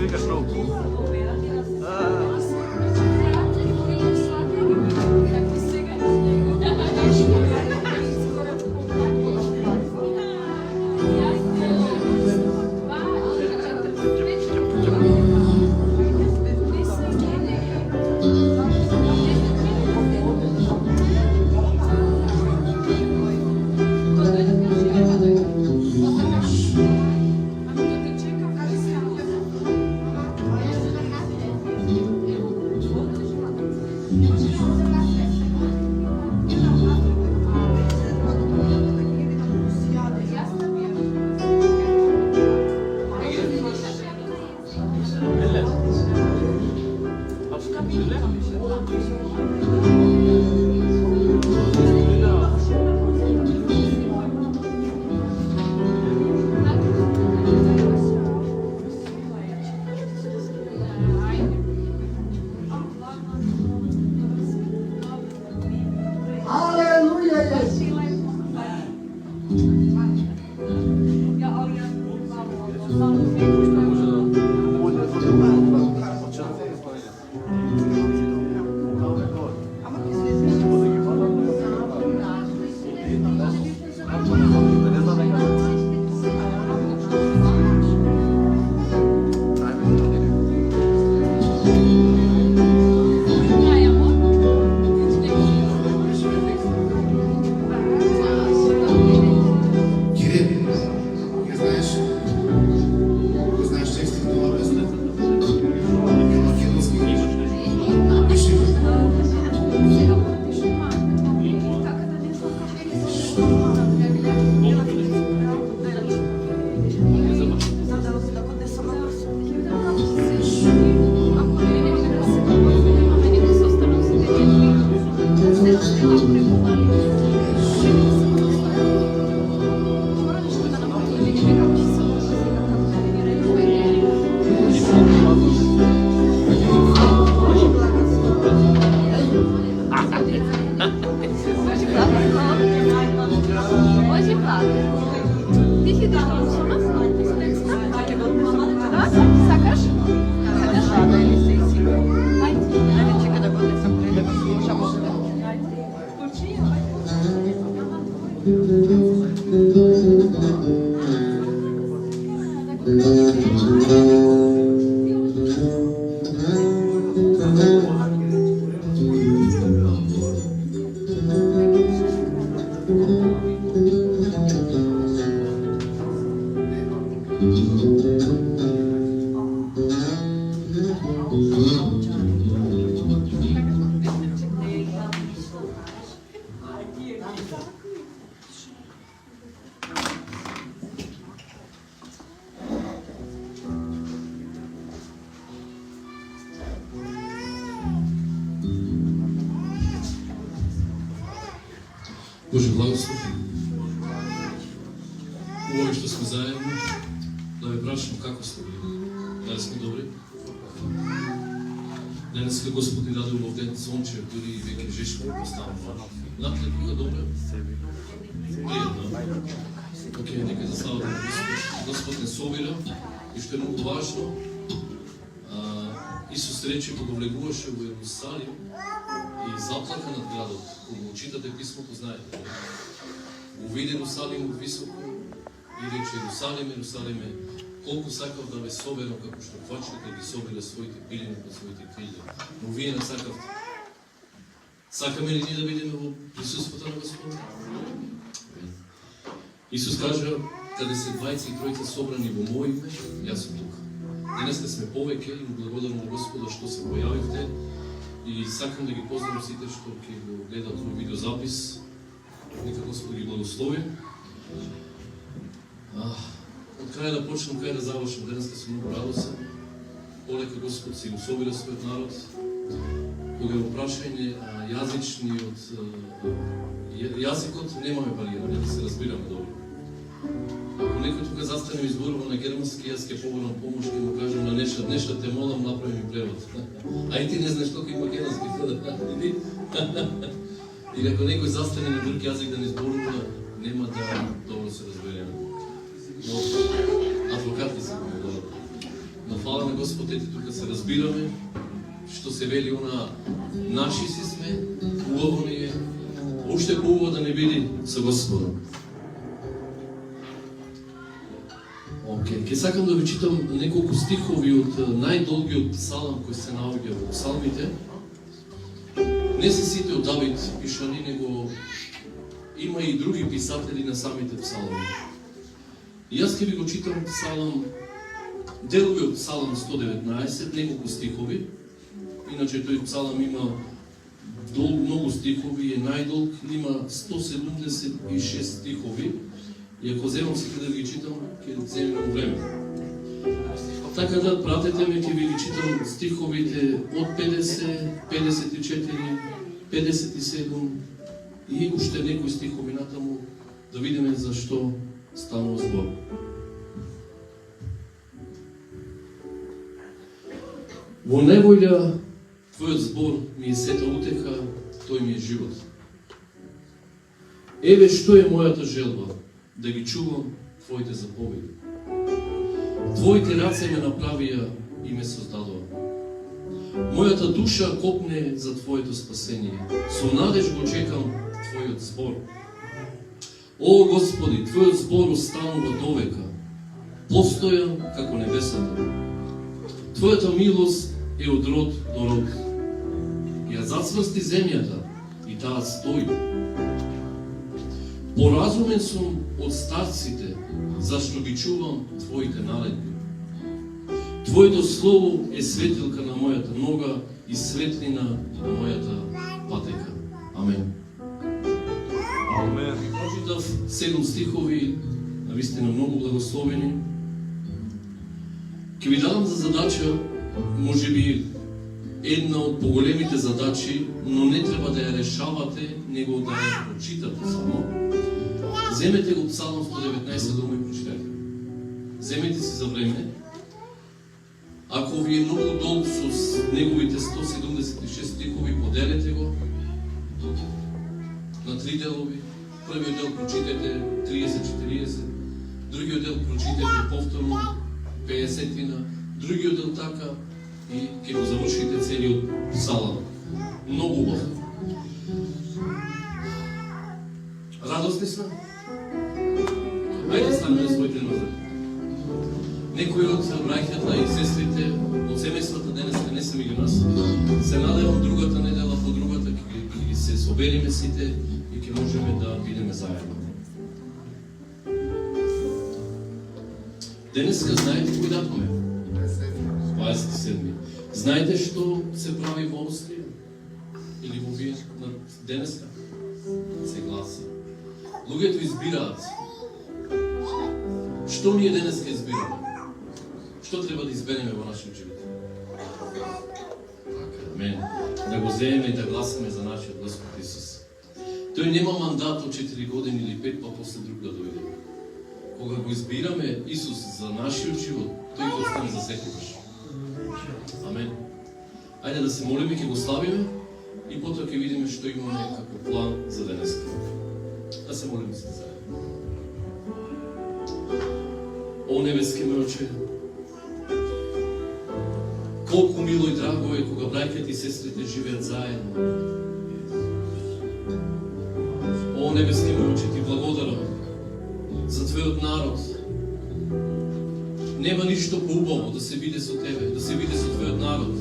викаш многу. Боже благослов. Убаво што сме заедно, да ве прашам како сте били. Дали сме добри? Денеска Господ ни даде убав ден, сончев, дури и веќе жешко поставам. Напред тука добре? Пријатно. Океј, нека за слава на Господ. Господ не собира и што е многу важно, Исус рече кога влегуваше во Јерусалим и заплака над градот. Кога читате писмото, знаете. Го види Јерусалим од високо и рече Јерусалим, Јерусалиме, колку сакав да ве соберам како што квачките ги собере своите пилини под своите крилја. Но вие не сакавте. Сакаме ли ние да бидеме во присуството на Господ? Исус кажа, каде се двајца и тројца собрани во мој име, јас сум тука. Денеска сме повеќе и благодарам на Господа што се појавивте и сакам да ги поздравам сите што ќе го гледат во видеозапис. Нека Господ ги благослови. Од крај да почнам, крај да завршам. Денеска сум многу радосен. Полека Господ си го собира својот народ. Кога е во прашање јазичниот јазикот, немаме бариера, да се разбираме добро. Ако некој тука застане и зборува на германски, јас ќе поборам помош, ќе му кажам на Неша, те молам, направи ми превод. А и ти не знаеш толку има германски, иди. Или ако некој застане на друг јазик да не зборува, нема да добро се разбереме. Но адвокат ли си добро. Но фала на Господ, ете тука се разбираме, што се вели она, наши си сме, убаво ни е, уште поубаво да не биде со Господом. Ке сакам да ви читам неколку стихови од најдолгиот псалам кој се наоѓа во псалмите. Не се сите од Давид пишани, него има и други писатели на самите псалми. И јас ќе ви го читам псалам, делови од псалам 119, неколку стихови. Иначе тој псалам има многу стихови, е најдолг, има 176 стихови. И ако земам сега да ви читам, ќе земам време. Така да пратете ме, ќе ви ги читам стиховите од 50, 54, 57 и уште некои стихови натаму, да видиме за што станува збор. Во неволја Твојот збор ми е сета утеха, тој ми е живот. Еве што е мојата желба, да ги чувам Твоите заповеди. Твоите раце ме направија и ме создадува. Мојата душа копне за Твоето спасение. Со надеж го чекам Твојот збор. О, Господи, Твојот збор останува довека. Постојан како небесата. Твојата милост е од род до род. Ја зацврсти земјата и таа стои. Поразумен сум од старците, зашто ги чувам Твоите наредби. Твоето слово е светилка на мојата нога и светлина на мојата патека. Амен. Амен. Прочитав 7 стихови, навистина многу благословени. Ќе ви дадам за задача, може би една од поголемите задачи, но не треба да ја решавате, него да ја прочитате само. Земете го Псалм 119 дома и прочитайте. Земете си за време. Ако ви е многу долг со неговите 176 стихови, поделете го на 3 делови. Првиот дел прочитате 30-40, другиот дел прочитате повторно 50-тина, другиот дел така и ќе го завршите целиот псалам. Многу убав. Радосни сме? Ајде станете своите нозе. Некои од браќата и сестрите од семејствата денеска не се меѓу нас. Се надевам другата недела по другата ќе се собериме сите и ќе можеме да бидеме заедно. Денеска знаете кој датум е? 27. Знаете што се прави во Австрија? Или во вие на денеска? Се гласа. Луѓето избираат. Што ние денеска избираме? Што треба да избереме во нашиот живот? Амен. Да го земеме и да гласаме за нашиот Господ Исус. Тој нема мандат од 4 години или 5, па после друг да дојде. Кога го избираме Исус за нашиот живот, тој ќе остане за секогаш. Амен. Ајде да се молиме, ќе го славиме и потоа ќе видиме што имаме како план за денеска. Да се молиме сите заедно. О небески мој Оче, колку мило и драго е кога браќата и сестрите живеат заедно. О небески мој Оче, ти благодарам за Твојот народ. Нема ништо поубаво да се биде со Тебе, да се биде со Твојот народ.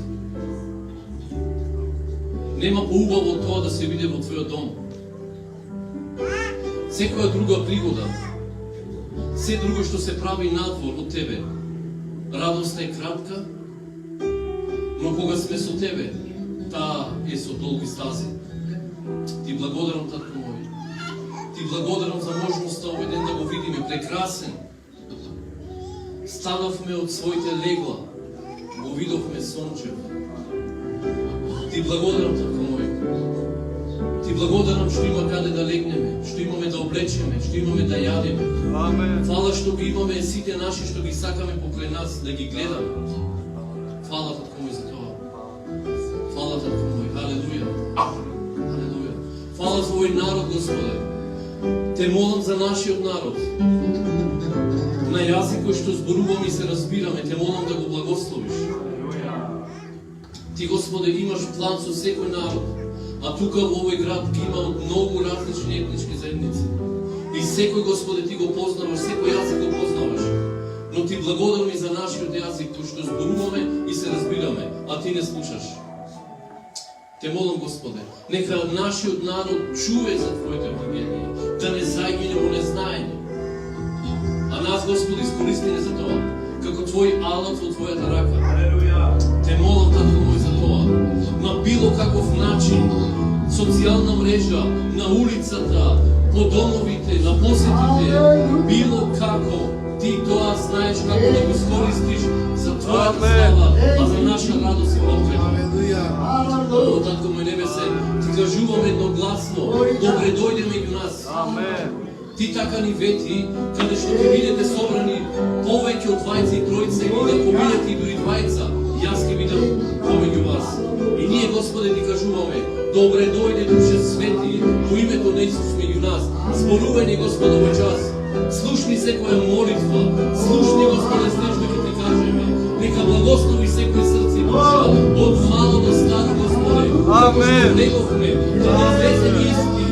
Нема поубаво тоа да се биде во Твојот дом. Секоја друга пригода, се друго што се прави надвор од Тебе, радоста е кратка, но кога сме со Тебе, таа е со долги стази. Ти благодарам, татко мој. Ти благодарам за можноста овој ден да го видиме прекрасен. Станавме од своите легла, го видовме сончев. Ти благодарам, татко мој. Ти благодарам што има каде да легнеме, што имаме да облечеме, што имаме да јадеме. Амен. Фала што ги имаме сите наши што ги сакаме покрај нас да ги гледаме. Фала, татко мој, за тоа. Фала, татко мој. Халелуја. Халелуја. Фала за овој народ, Господе. Те молам за нашиот народ. На јазик кој што зборуваме и се разбираме, те молам да го благословиш. Ти, Господе, имаш план со секој народ, а тука во овој град ги има од многу различни етнички заедници. И секој, Господе, ти го познаваш, секој јазик го познаваш. Но ти благодарам и за нашиот јазик, кој што зборуваме и се разбираме, а ти не слушаш. Те молам, Господе, нека нашиот народ чуе за Твоето Евангелие, да не зајгине во незнаење. А нас, Господи, искористи не за тоа, како Твој алат во Твојата рака. Те молам, Татко мој, за тоа. На било каков начин, социјална мрежа, на улицата, по домовите, на посетите, било како, ти тоа знаеш како да го искористиш за Твојата слава, а за наша радост и потреба. О, Татко мој небесен, ти кажуваме едногласно, добре дојде меѓу нас. Ти така ни вети, каде што ќе бидете собрани повеќе од двајца и тројца и да поминете и дури двајца, јас ќе бидам помеѓу вас. И ние, Господе, ти кажуваме, добре дојде Душе Свети во името на Исус меѓу нас. Зборувај ни, Господе, овој час. Слушни секоја молитва, слушни, Господе, се што ќе ти кажеме. Нека благослови секој срце и душа, од мало до старо, Господе. Амен. Неговме, да не излеземе исти,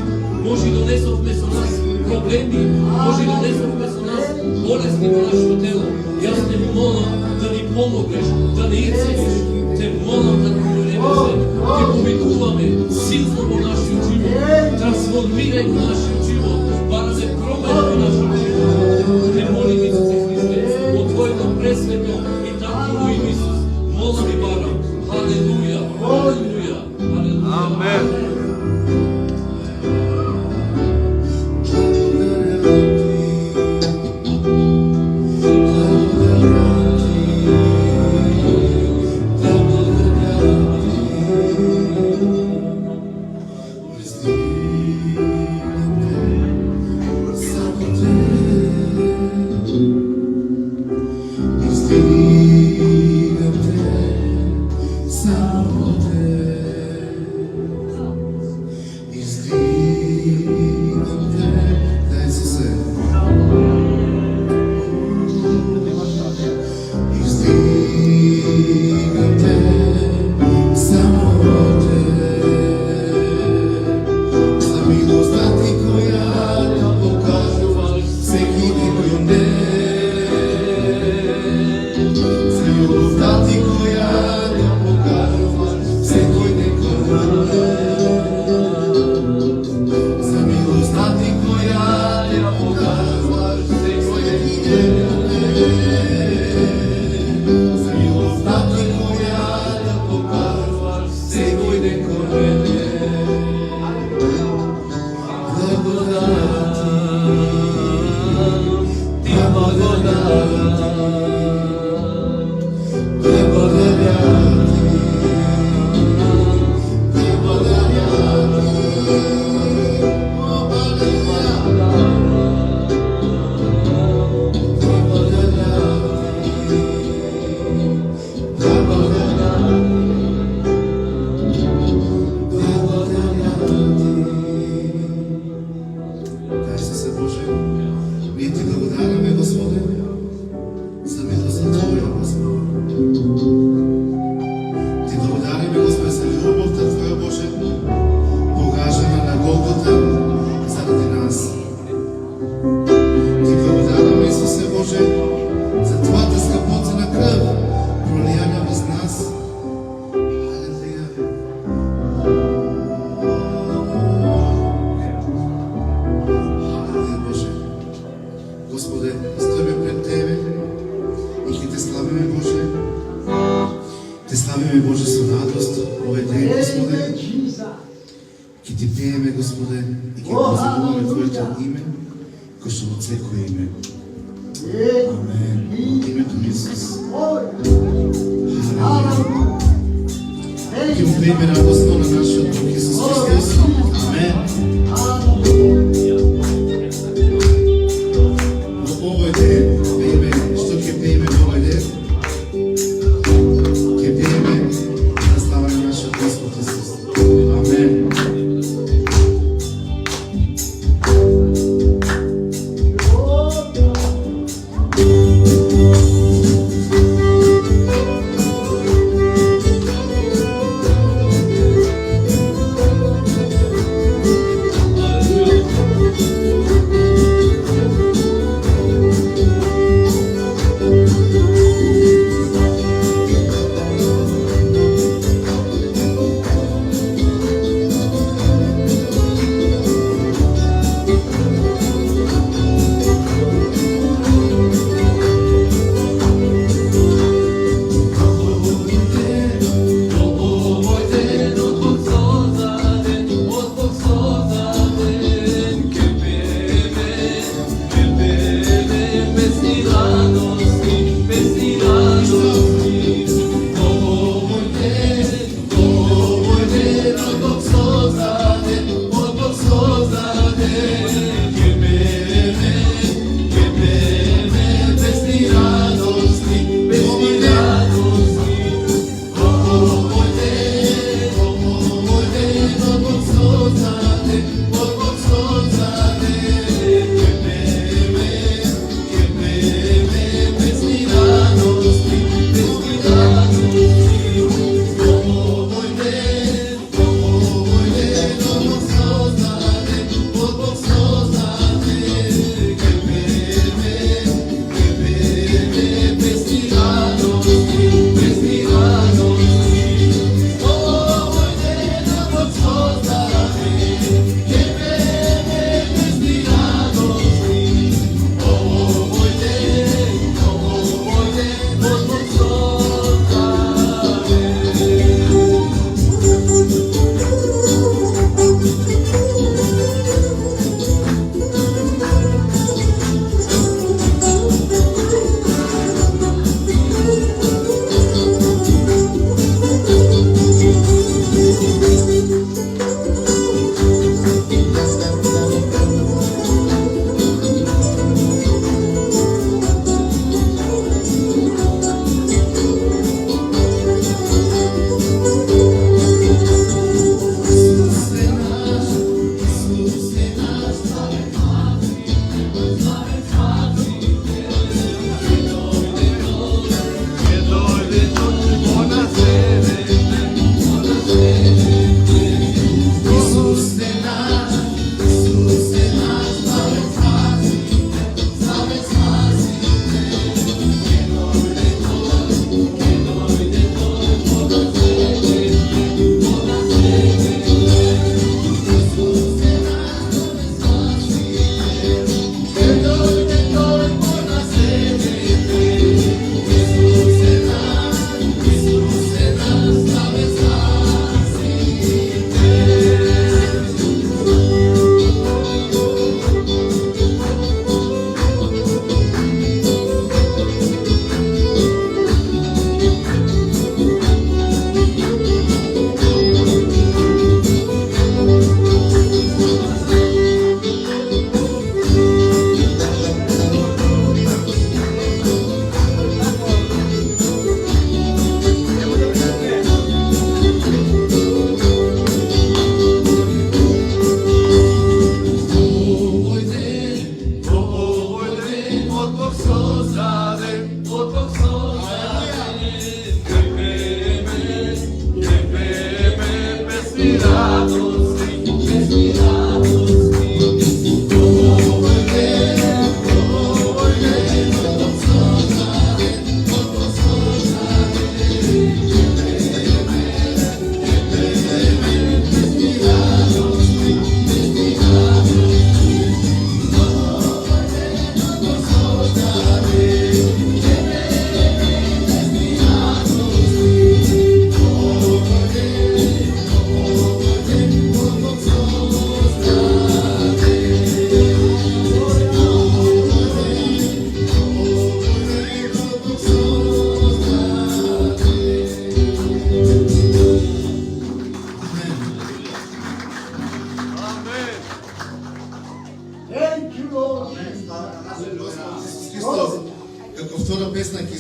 може и донесовме со нас проблеми, може и донесовме со нас болести во нашето тело. Јас те молам да ни помогнеш, да не ицелиш. Те молам да го небесе, те повикуваме силно во нашиот живот, трансформирај во нашиот живот, бараме промена во нашиот живот. Те молим, Исусе Христе, во Твоето пресвето и татко име Исус. Молам и барам. Халелуја, халелуја, халелуја. Амен.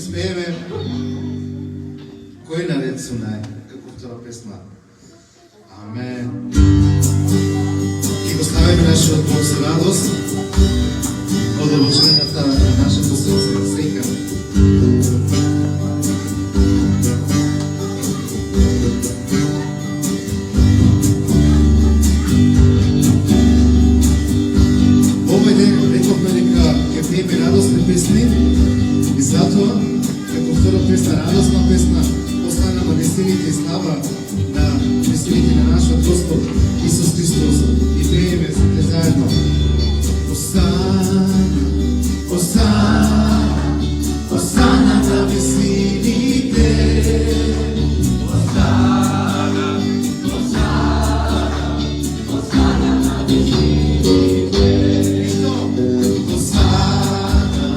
спееме кој наред су нај, како втора песна. Амен. И го славиме нашиот Бог за радост, од обичајната на нашето срце. Среќа. Овој ден рековме дека ќе пееме радостни песни и затоа, како втора песна, радостна песна, послана на веселите и слава на веселите на нашиот Господ Исус Христос, и пееме сите заедно. Осана, Осана, Осана на веселите. Осана, Осана, Осана на веселите. Осана,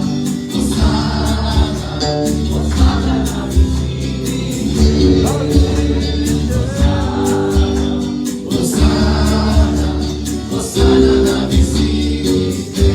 Осана, Осана на веселите. Осана, Осана на веселите.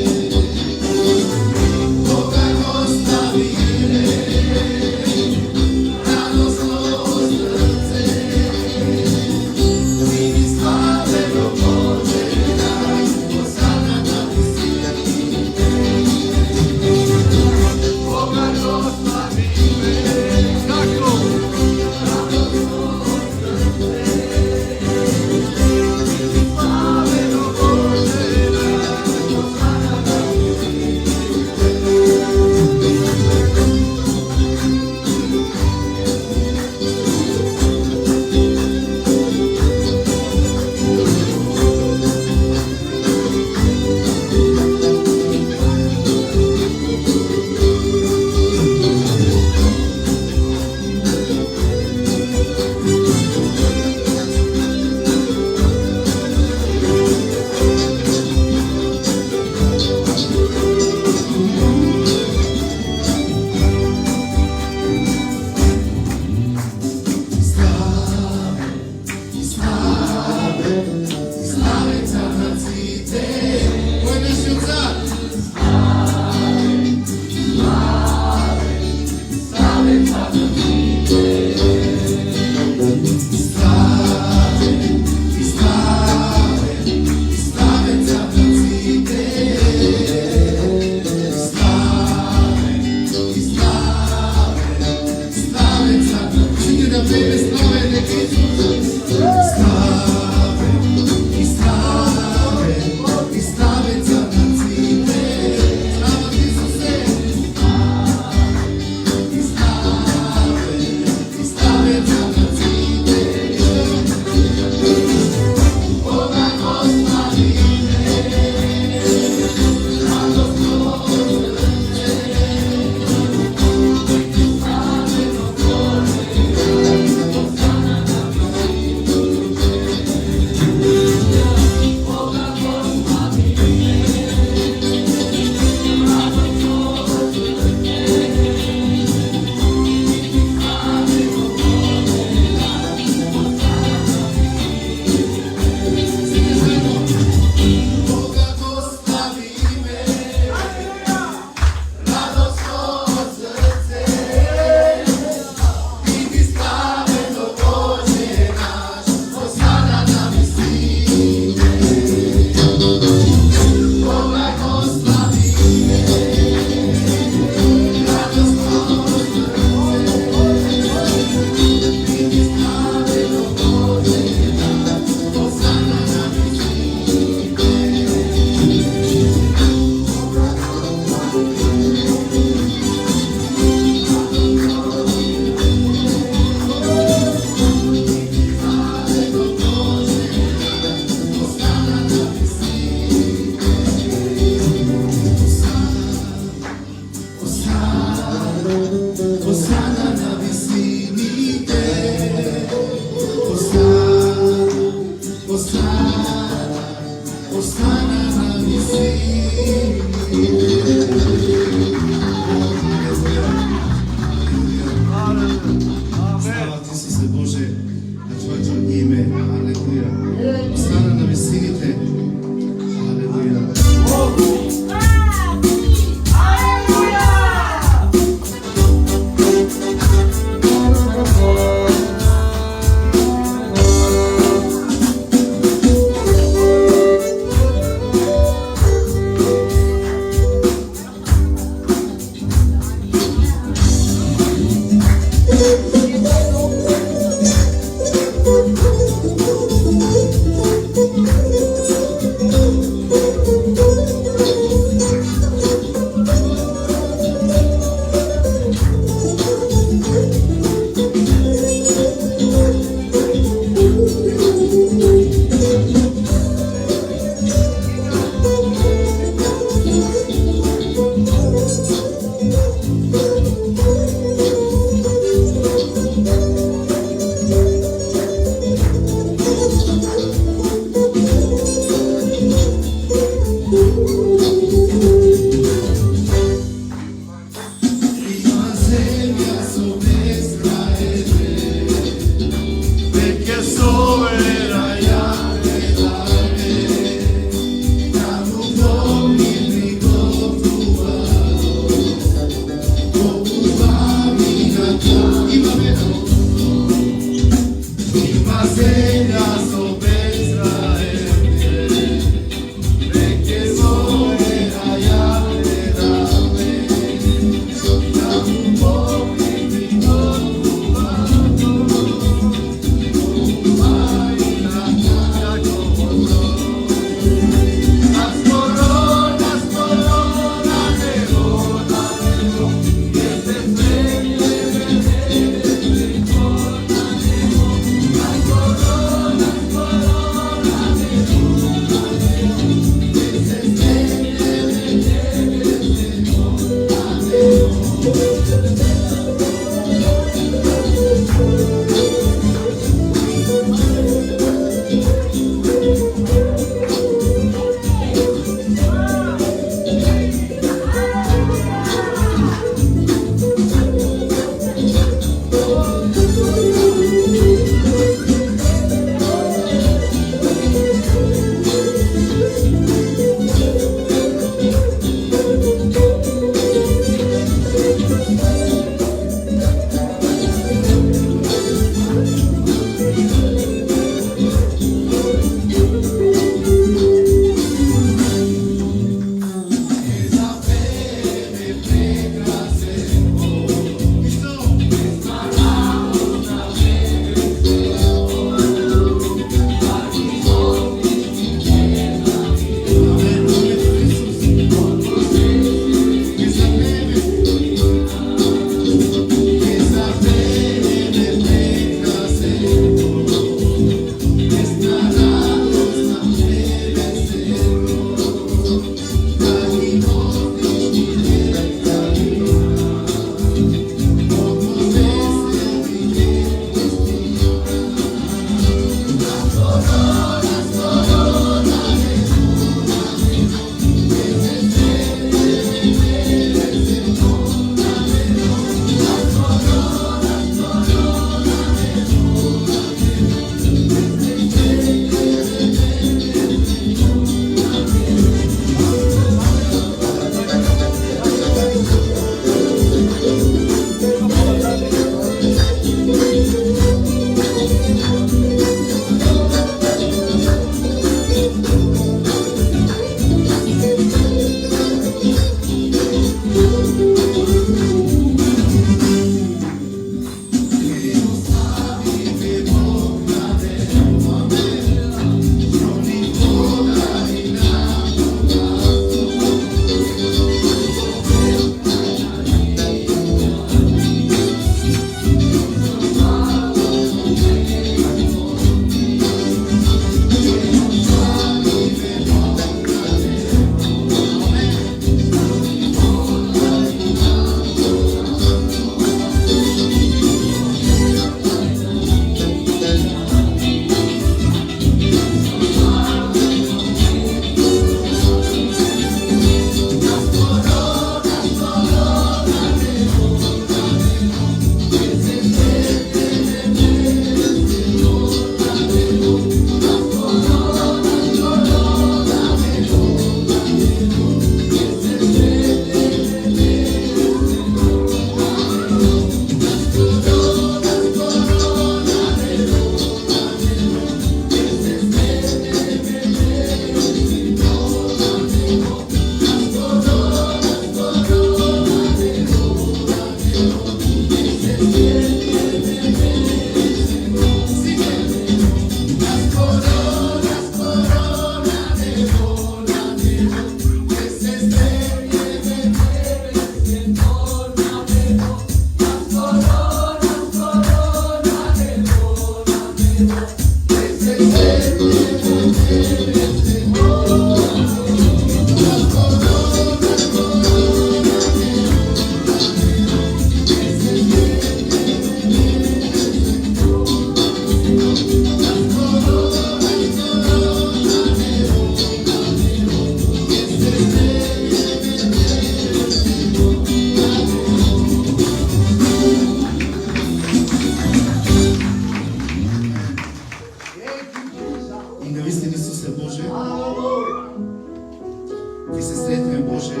каже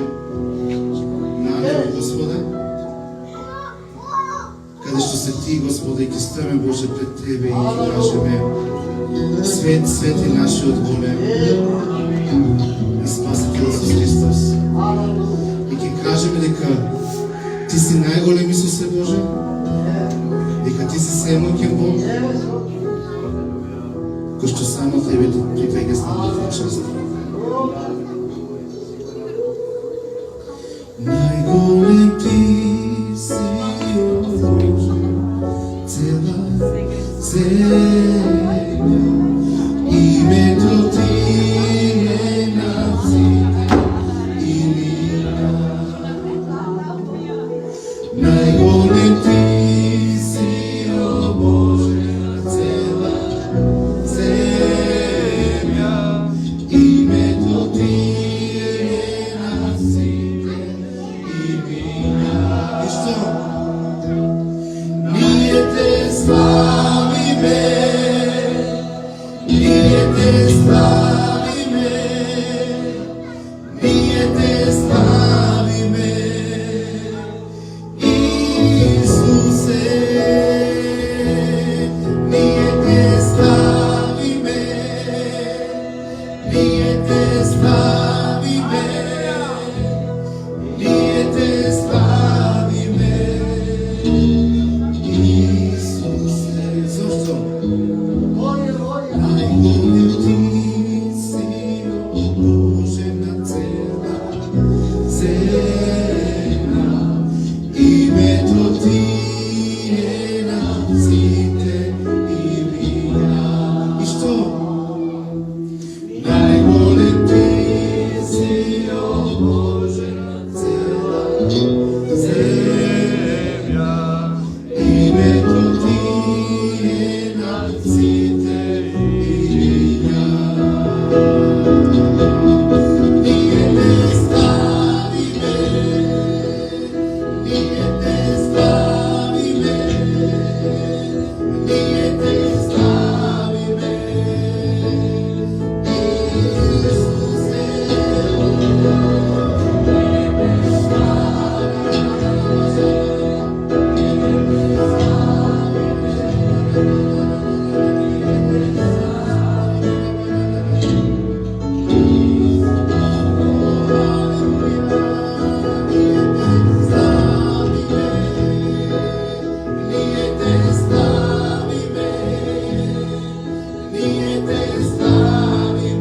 на небо, Господе, каде што се Ти, Господе, и ќе ставаме, Боже, пред Тебе и ќе кажеме свет, свети нашиот голем и Спасител Исус Христос. И ќе кажеме дека Ти си најголем, Исусе Боже, дека Ти си сеmoќен Бог, кој што само Тебе припаѓа славата и чест. Најголем Ти си, о Боже, цела земја, името Ти е над сите имена. Најголем Ти си, о Боже, цела земја, името Ти е над сите имена. И што? Ние Те славиме, ние Те славиме, ние Те славиме, Исусе, ние Те славиме, ние Те славиме, ние Те славиме, Исусе. Зошто? Најголем Ти си, о Боже, на цела земја, името Ти е над сите имена. И што? Најголем Ти си, о Боже, на цела земја, името Ти е над сите имена. Ние Те славиме, ние Те славиме, ние Те славиме, Исусе, ние Те славиме, ние Те славиме,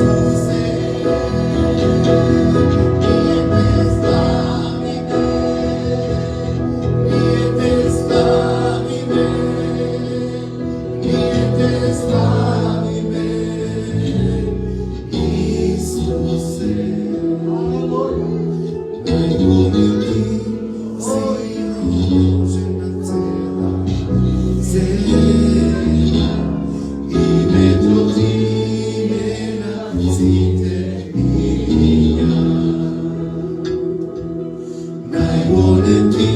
Исусе, ние Те славиме, ние Те славиме, ние Те славиме, Исусе. Најголем Ти си, о Боже, на цела земја, името Ти е над сите имена. Најголем Ти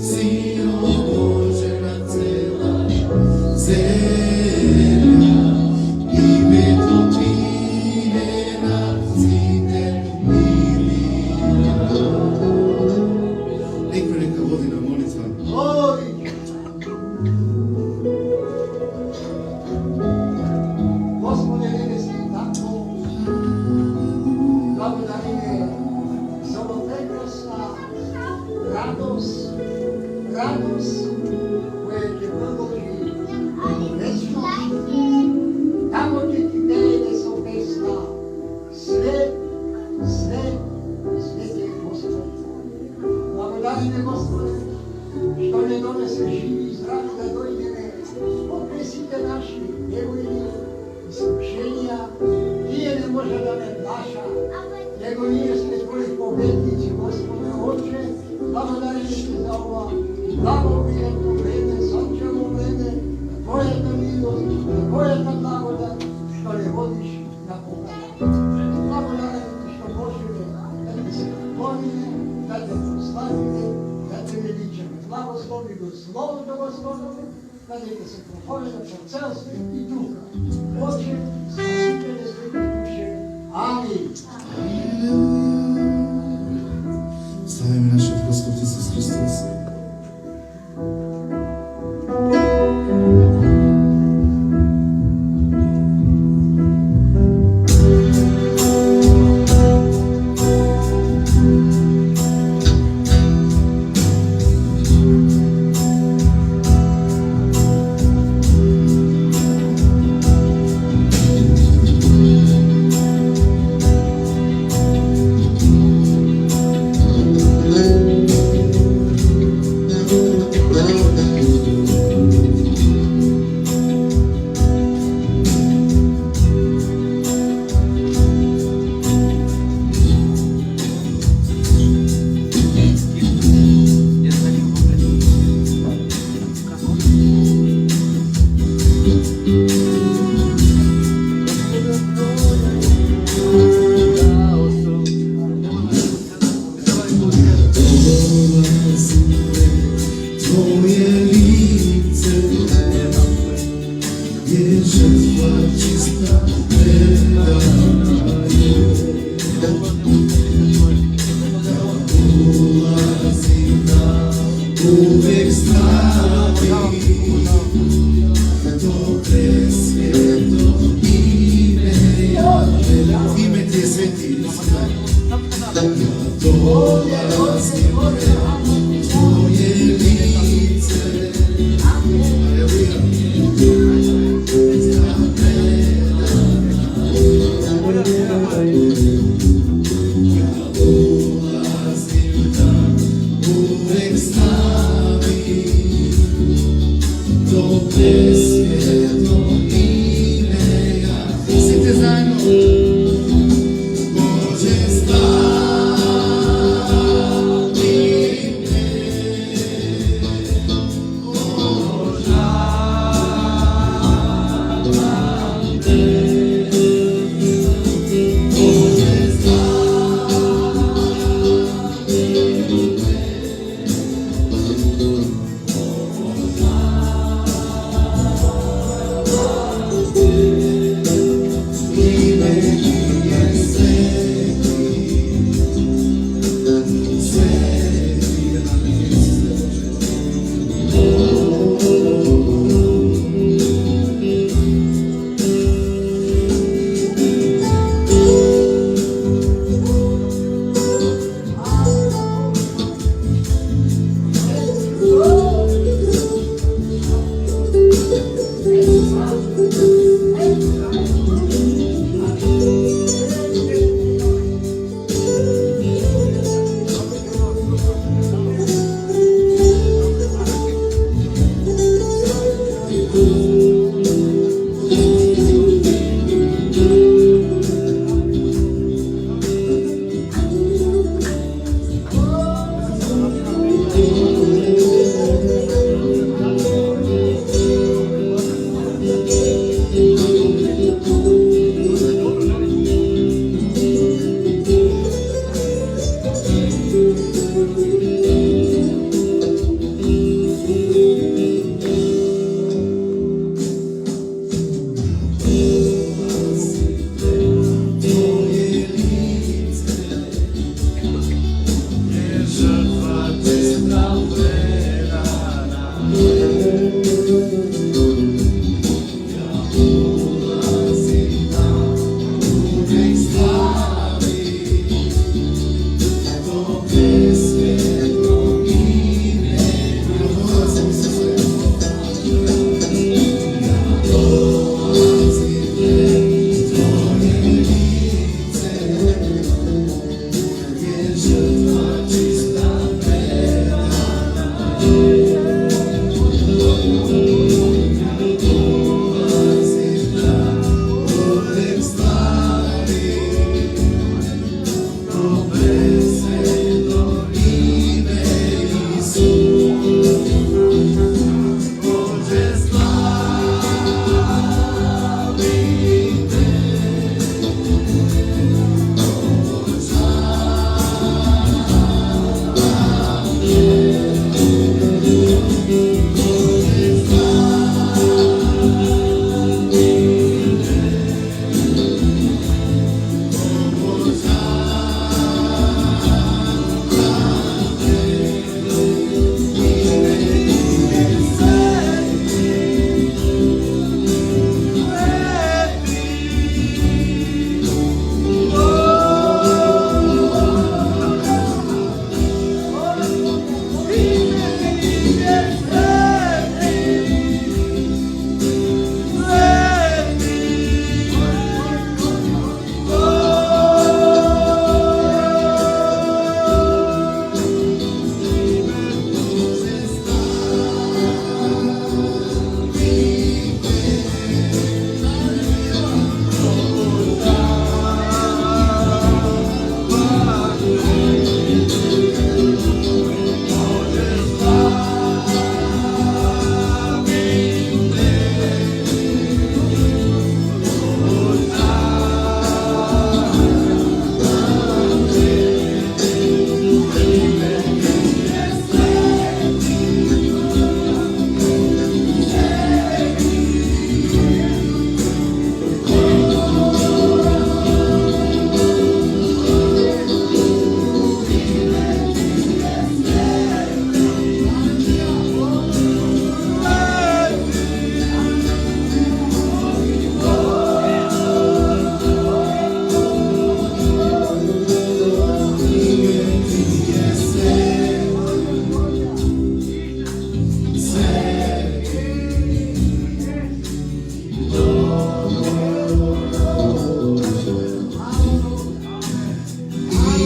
си, о Боже, на цела земја, името Ти е над сите имена. Некој нека води на молитва. Господи, Тебе си тако, благодариме за ова прекрасна радост, која ќе продолжи вечно. Тако ќе Ти пееме со песна Свет, свет, свети Господи. Благодариме, Господи, што не донесе живи и здрави да дојдеме покрај сите наши негови искушенија. Тие не може да не плаша, него ние сме Твои победници, Господи, Отче. Благодариме Ти за ова благовијето време, сончево време, на Твојата милост, на Твојата благодат, што не водиш на покаяние. Благодариме Ти што можеме да Ти се поклониме, да Те прославиме, да Те величаме. Благослови го Словото Господово, да Те се проповеда по цел свет и духа. Отче, Спасителе, свети душе, Сите заедно. Боже,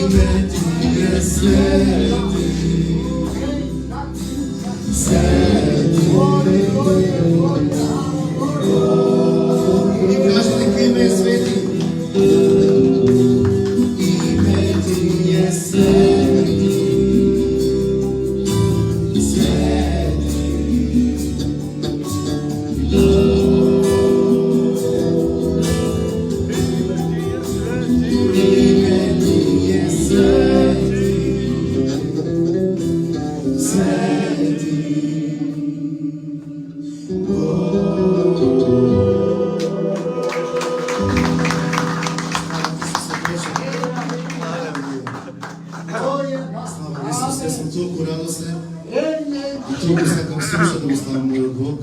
Ime ti je sveti, sveti. И кажете кој име е свети. Име ти е свети, свети. Име ти е свети, свети. Слава Исусе, сум толку радосен и толку сакам слуша да го славам мојот Бог,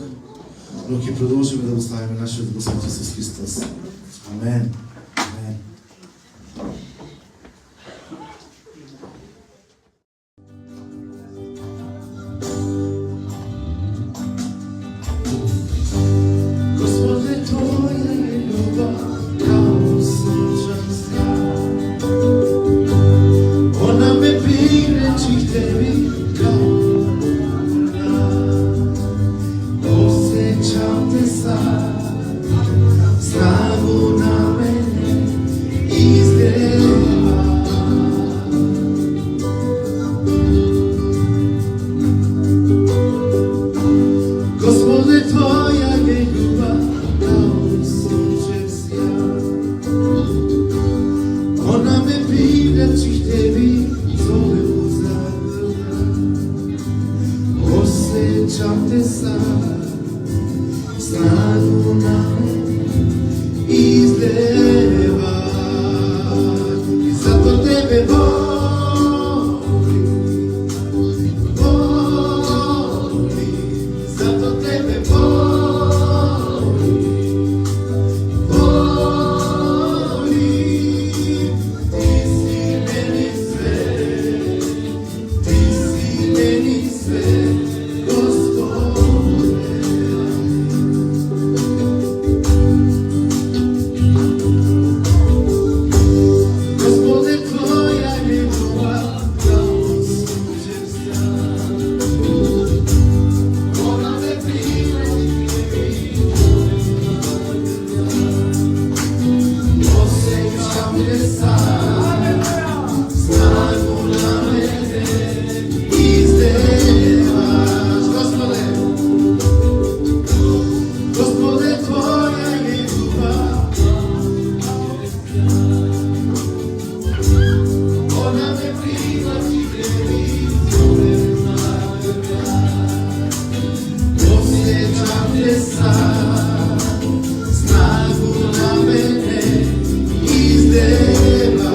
но ќе продолжиме да го славиме нашиот Господ Исус Христос. Амен. Амен. Господе, Твоја е љубав као сончен свят. Она ме приречи к Теби као луна. Осеќам Те сад, снагу на мене излева. Господе, Твоја е љубав као сончев сјај. Она ме привлечи к Теби, зове узагрна. Осеќам Те сад, снагу на мене излева. И зато Тебе воли, зато Тебе воли. Ти си мени све, Господе. Господе, Твоја е љубав као сончев сјај. Она ме привлечи Осеќам Те сад, снагу на мене излеваш. Господе, Господе, Твоја е љубав, она ме привлечи к Теби, зове узагрна. Осеќам Те сад, снагу на мене излева.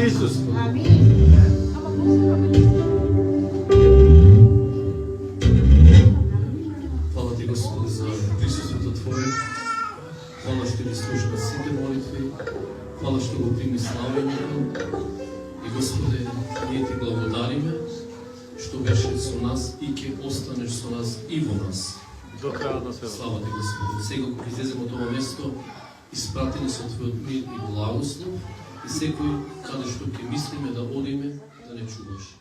присуство. Фала ти, Господи, за присуството Твое. Фала што ги слушаш на сите молитви. Фала што го прими славењето. И, Господи, ние ти благодариме што беше со нас и ќе останеш со нас и во нас. До крајот на света. Слава ти, Господи. Сега кога излеземе од ова место, испратени со Твојот мир и благослов, и секој каде што ќе мислиме да одиме, да не чуваш.